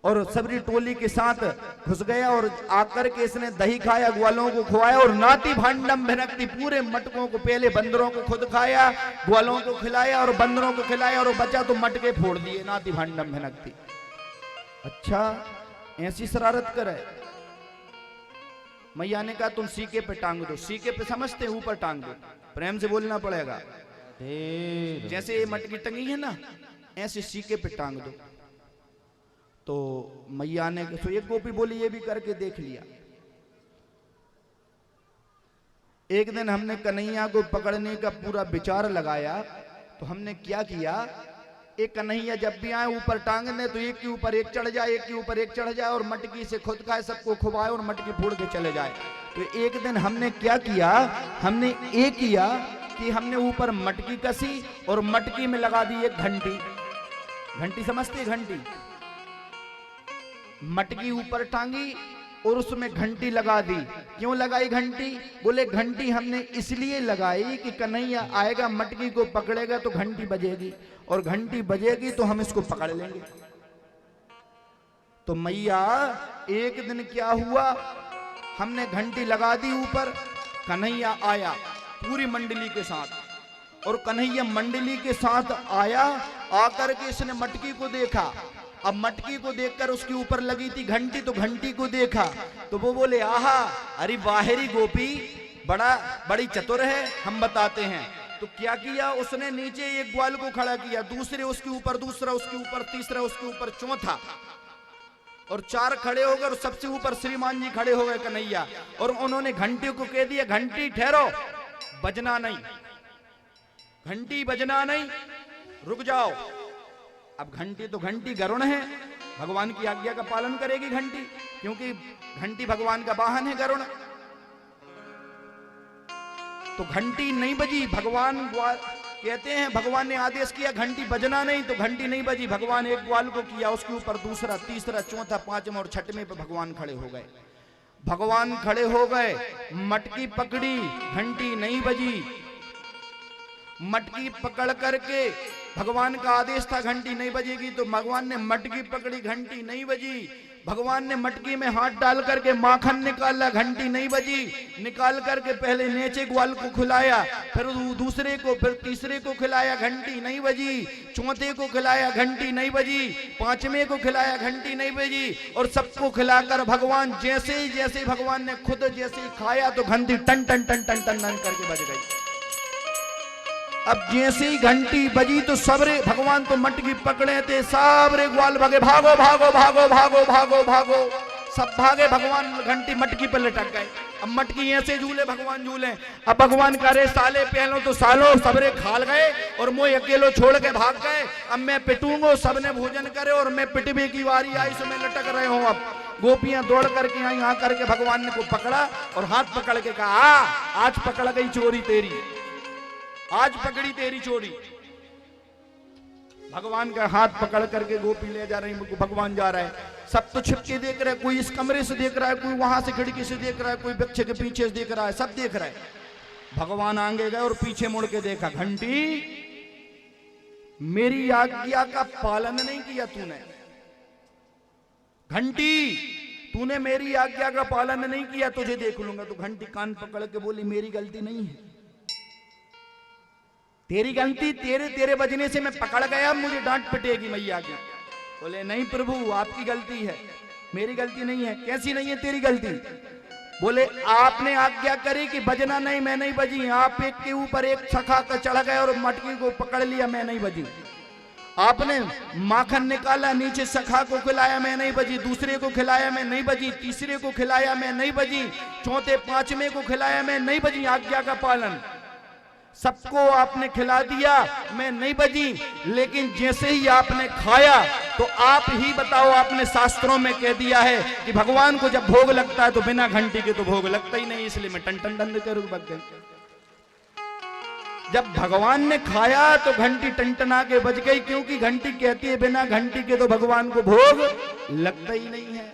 और सबरी टोली के साथ घुस गया और आकर के इसने दही खाया, ग्वालों को खुआया और नाती भांडम भिनकती, पूरे मटकों को, पहले बंदरों को खुद खाया, ग्वालों को खिलाया और बंदरों को खिलाया और बचा तो मटके फोड़ दिए नाती भांडम भिनकती। अच्छा ऐसी शरारत करे। मैया ने कहा तुम सीके पे टांग दो। सीके पे समझते ऊपर टांग दो, प्रेम से बोलना पड़ेगा। जैसे ये मटकी टंगी है ना, ऐसे सीके पे टांग दो। तो मैया ने तो एक गोपी बोली ये भी करके देख लिया। एक दिन हमने कन्हैया को पकड़ने का पूरा विचार लगाया, तो हमने क्या किया, एक कन्हैया जब भी आए ऊपर टांगने तो एक के ऊपर एक चढ़ जाए, एक के ऊपर एक चढ़ जाए और मटकी से खुद खाए, सबको खुवाए और मटकी फोड़ के चले जाए। तो एक दिन हमने क्या किया, हमने एक किया कि हमने ऊपर मटकी कसी और मटकी में लगा दी एक घंटी। घंटी समझते, घंटी मटकी ऊपर टांगी और उसमें घंटी लगा दी। क्यों लगाई घंटी? बोले घंटी हमने इसलिए लगाई कि कन्हैया आएगा, मटकी को पकड़ेगा तो घंटी बजेगी और घंटी बजेगी तो हम इसको पकड़ लेंगे। तो मैया एक दिन क्या हुआ, हमने घंटी लगा दी ऊपर, कन्हैया आया पूरी मंडली के साथ और कन्हैया मंडली के साथ आया। आकर के इसने मटकी को देखा। अब मटकी को देखकर उसके ऊपर लगी थी घंटी, तो घंटी को देखा तो वो बोले आहा, अरे बाहरी गोपी बड़ी चतुर है, हम बताते हैं। तो क्या किया उसने, नीचे एक ग्वाल को खड़ा किया, दूसरे उसके ऊपर, दूसरा उसके ऊपर, तीसरा उसके ऊपर, चौथा और चार खड़े हो गए और सबसे ऊपर श्रीमान जी खड़े हो गए कन्हैया। और उन्होंने घंटी को कह दिया घंटी ठहरो, बजना नहीं, घंटी बजना नहीं, रुक जाओ। अब घंटी तो घंटी गरुण है, भगवान की आज्ञा का पालन करेगी घंटी, क्योंकि घंटी भगवान का वाहन है गरुण। तो घंटी नहीं बजी, भगवान कहते हैं भगवान ने आदेश किया घंटी बजना नहीं, तो घंटी नहीं बजी। भगवान एक ग्वाल को किया, उसके ऊपर दूसरा, तीसरा, चौथा, पांचवा और छठवें पे भगवान खड़े हो गए। भगवान खड़े हो गए, मटकी पकड़ी, घंटी नहीं बजी। मटकी पकड़ करके, भगवान का आदेश था घंटी नहीं बजेगी, तो भगवान ने मटकी पकड़ी, घंटी नहीं बजी। भगवान ने मटकी में हाथ डाल करके माखन निकाला, घंटी नहीं बजी। निकाल करके पहले नीचे ग्वाल को खिलाया, फिर दूसरे को, फिर तीसरे को खिलाया, घंटी नहीं बजी। चौथे को खिलाया, घंटी नहीं बजी। पांचवें को खिलाया, घंटी नहीं बजी। और सबको खिलाकर भगवान जैसे भगवान ने खुद जैसे खाया तो घंटी टन टन टन टन टन टन करके बज गई। अब जैसे ही घंटी बजी तो सबरे, भगवान तो मटकी पकड़े थे, सबरे ग्वाल भागे, भागो भागो भागो भागो भागो भागो, सब भागे। भगवान घंटी मटकी पर लटक गए। अब मटकी ऐसे झूले, भगवान झूले। अब भगवान करे साले पहलो तो सालो, सबरे खाल गए और मोह अकेलो छोड़ के भाग गए। अब मैं पिटूंगो, सबने भोजन करे और मैं पिटबे की वारी आई, सो मैं लटक रहे हूं। अब गोपियां दौड़ करके आई, यहाँ करके भगवान ने को पकड़ा और हाथ पकड़ के कहा आज पकड़ गई चोरी तेरी, आज पकड़ी तेरी चोरी। भगवान का हाथ पकड़ करके गोपी ले जा रही, भगवान जा रहा है। सब तो छिपके देख रहे, कोई इस कमरे से देख रहा है, कोई वहां से खिड़की से देख रहा है, कोई वृक्ष के पीछे से देख रहा है, सब देख रहा है। भगवान आगे गए और पीछे मुड़ के देखा, घंटी मेरी आज्ञा का पालन नहीं किया तूने, घंटी तूने मेरी आज्ञा का पालन नहीं किया, तुझे देख लूंगा। तो घंटी कान पकड़ के बोली मेरी गलती नहीं है, तेरी गलती, तेरे बजने से मैं पकड़ गया, मुझे डांट पिटेगी मैया की। बोले नहीं प्रभु आपकी गलती है, मेरी गलती नहीं है। कैसी नहीं है तेरी गलती? बोले आपने आज्ञा करी कि बजना नहीं, मैं नहीं बजी। आप एक के ऊपर एक सखा कर चढ़ गए और मटकी को पकड़ लिया, मैं नहीं बजी। आपने माखन निकाला, नीचे सखा को खिलाया, मैं नहीं बजी। दूसरे को खिलाया, मैं नहीं बजी। तीसरे को खिलाया, मैं नहीं बजी। चौथे पांचवें को खिलाया, मैं नहीं बजी। आज्ञा का पालन, सबको आपने खिला दिया, मैं नहीं बजी। लेकिन जैसे ही आपने खाया तो आप ही बताओ, आपने शास्त्रों में कह दिया है कि भगवान को जब भोग लगता है तो बिना घंटी के तो भोग लगता ही नहीं, इसलिए मैं टन टन टन करूं बग गई। जब भगवान ने खाया तो घंटी टनटना के बज गई, क्योंकि घंटी कहती है बिना घंटी के तो भगवान को भोग लगता ही नहीं है।